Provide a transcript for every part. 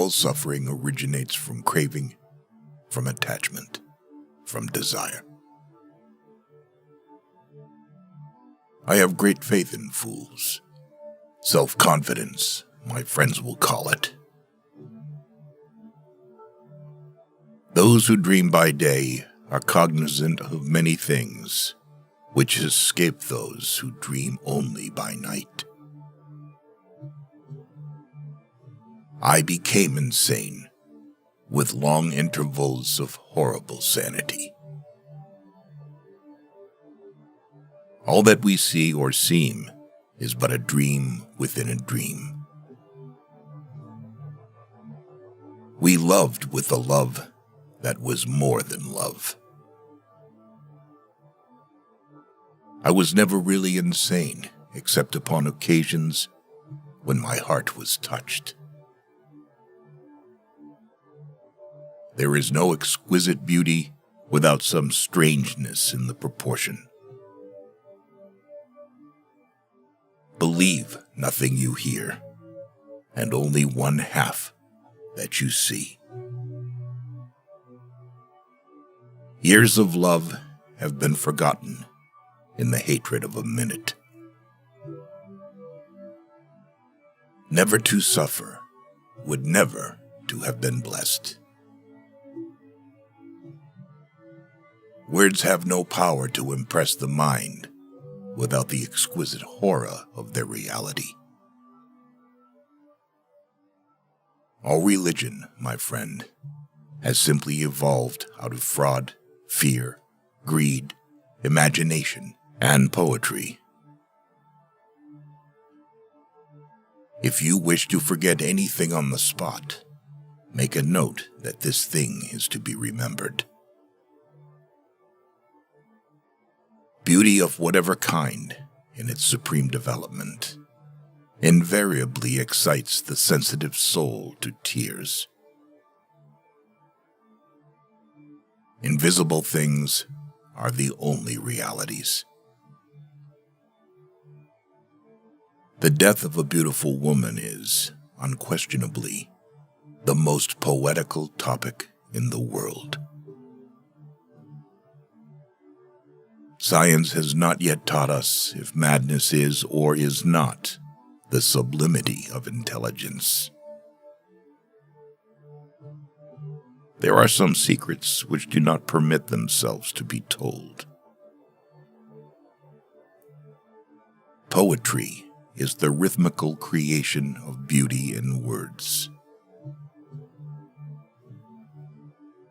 All suffering originates from craving, from attachment, from desire. I have great faith in fools. Self-confidence, my friends will call it. Those who dream by day are cognizant of many things, which escape those who dream only by night. I became insane, with long intervals of horrible sanity. All that we see or seem is but a dream within a dream. We loved with a love that was more than love. I was never really insane, except upon occasions when my heart was touched. There is no exquisite beauty without some strangeness in the proportion. Believe nothing you hear, and only one half that you see. Years of love have been forgotten in the hatred of a minute. Never to suffer would never to have been blessed. Words have no power to impress the mind without the exquisite horror of their reality. All religion, my friend, has simply evolved out of fraud, fear, greed, imagination, and poetry. If you wish to forget anything on the spot, make a note that this thing is to be remembered. Beauty of whatever kind, in its supreme development, invariably excites the sensitive soul to tears. Invisible things are the only realities. The death of a beautiful woman is, unquestionably, the most poetical topic in the world. Science has not yet taught us if madness is or is not the sublimity of intelligence. There are some secrets which do not permit themselves to be told. Poetry is the rhythmical creation of beauty in words.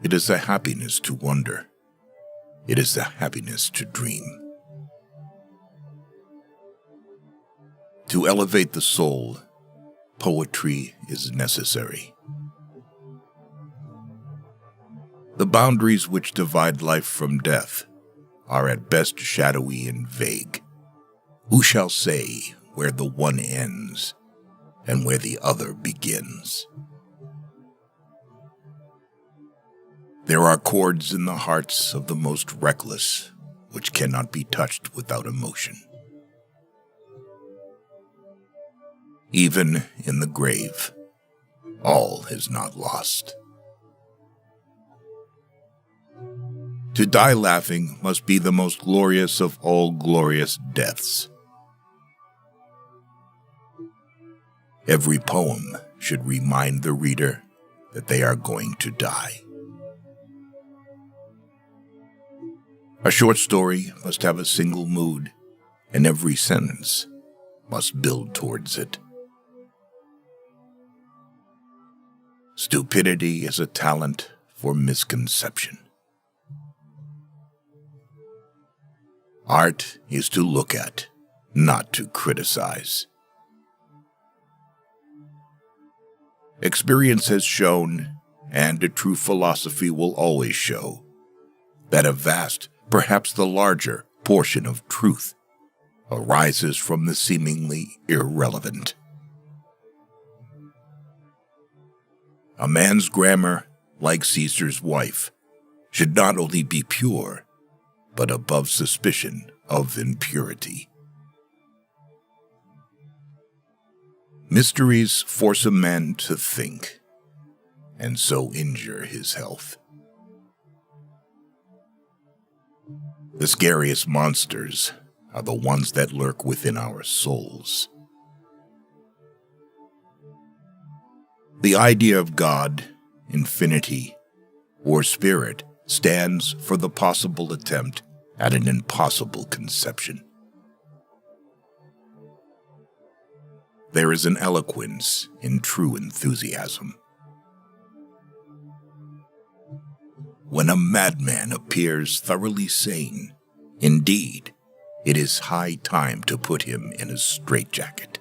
It is a happiness to wonder. It is a happiness to dream. To elevate the soul, poetry is necessary. The boundaries which divide life from death are at best shadowy and vague. Who shall say where the one ends and where the other begins? There are chords in the hearts of the most reckless which cannot be touched without emotion. Even in the grave, all is not lost. To die laughing must be the most glorious of all glorious deaths. Every poem should remind the reader that they are going to die. A short story must have a single mood, and every sentence must build towards it. Stupidity is a talent for misconception. Art is to look at, not to criticize. Experience has shown, and a true philosophy will always show, that a vast, perhaps the larger, portion of truth arises from the seemingly irrelevant. A man's grammar, like Caesar's wife, should not only be pure, but above suspicion of impurity. Mysteries force a man to think, and so injure his health. The scariest monsters are the ones that lurk within our souls. The idea of God, infinity, or spirit stands for the possible attempt at an impossible conception. There is an eloquence in true enthusiasm. When a madman appears thoroughly sane, indeed, it is high time to put him in a straitjacket.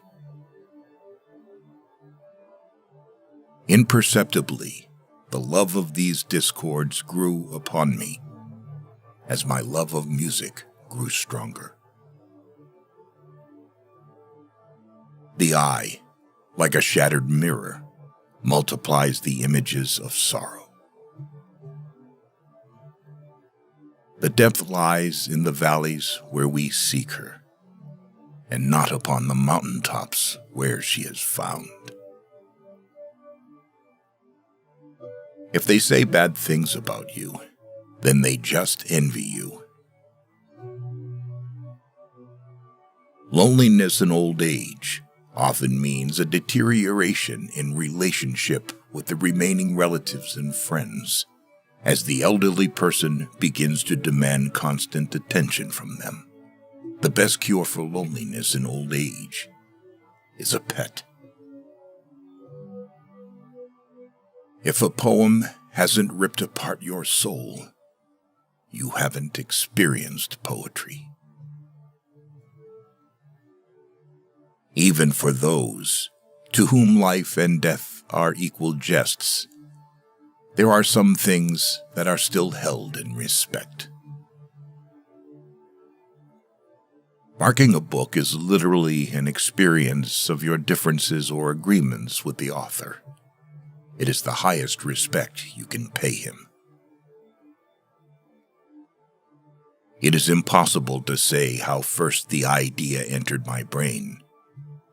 Imperceptibly, the love of these discords grew upon me, as my love of music grew stronger. The eye, like a shattered mirror, multiplies the images of sorrow. The depth lies in the valleys where we seek her, and not upon the mountaintops where she is found. If they say bad things about you, then they just envy you. Loneliness in old age often means a deterioration in relationship with the remaining relatives and friends, as the elderly person begins to demand constant attention from them. The best cure for loneliness in old age is a pet. If a poem hasn't ripped apart your soul, you haven't experienced poetry. Even for those to whom life and death are equal jests, there are some things that are still held in respect. Marking a book is literally an experience of your differences or agreements with the author. It is the highest respect you can pay him. It is impossible to say how first the idea entered my brain,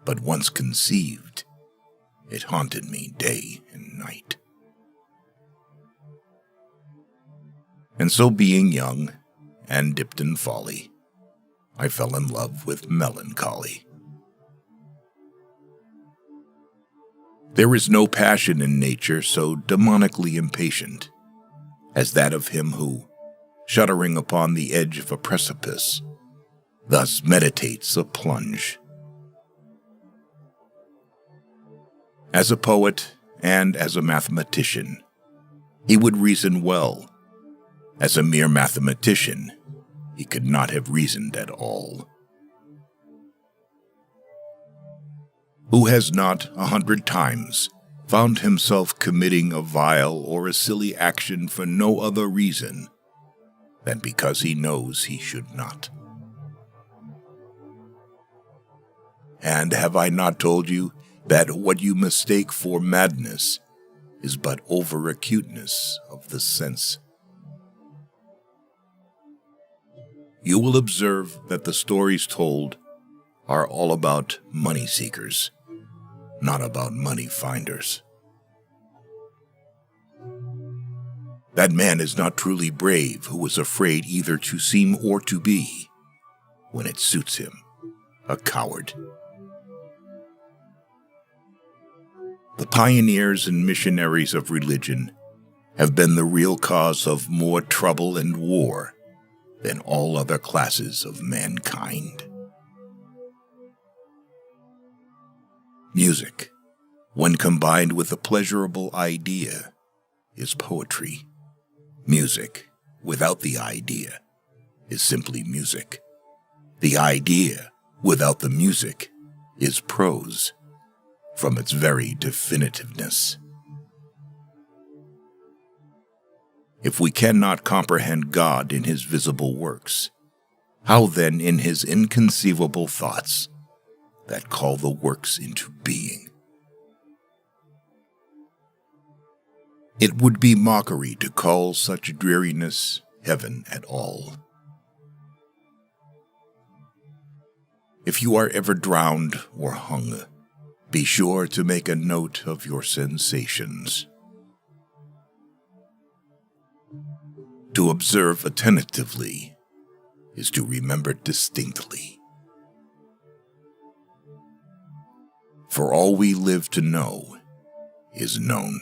but once conceived, it haunted me day and night. And so, being young and dipped in folly, I fell in love with melancholy. There is no passion in nature so demonically impatient as that of him who, shuddering upon the edge of a precipice, thus meditates a plunge. As a poet and as a mathematician, he would reason well. As a mere mathematician, he could not have reasoned at all. Who has not 100 times found himself committing a vile or a silly action for no other reason than because he knows he should not? And have I not told you that what you mistake for madness is but over-acuteness of the sense? You will observe that the stories told are all about money seekers, not about money finders. That man is not truly brave who is afraid either to seem or to be, when it suits him, a coward. The pioneers and missionaries of religion have been the real cause of more trouble and war than all other classes of mankind. Music, when combined with a pleasurable idea, is poetry. Music, without the idea, is simply music. The idea, without the music, is prose, from its very definitiveness. If we cannot comprehend God in his visible works, how then in his inconceivable thoughts that call the works into being? It would be mockery to call such dreariness heaven at all. If you are ever drowned or hung, be sure to make a note of your sensations. To observe attentively is to remember distinctly. For all we live to know is known.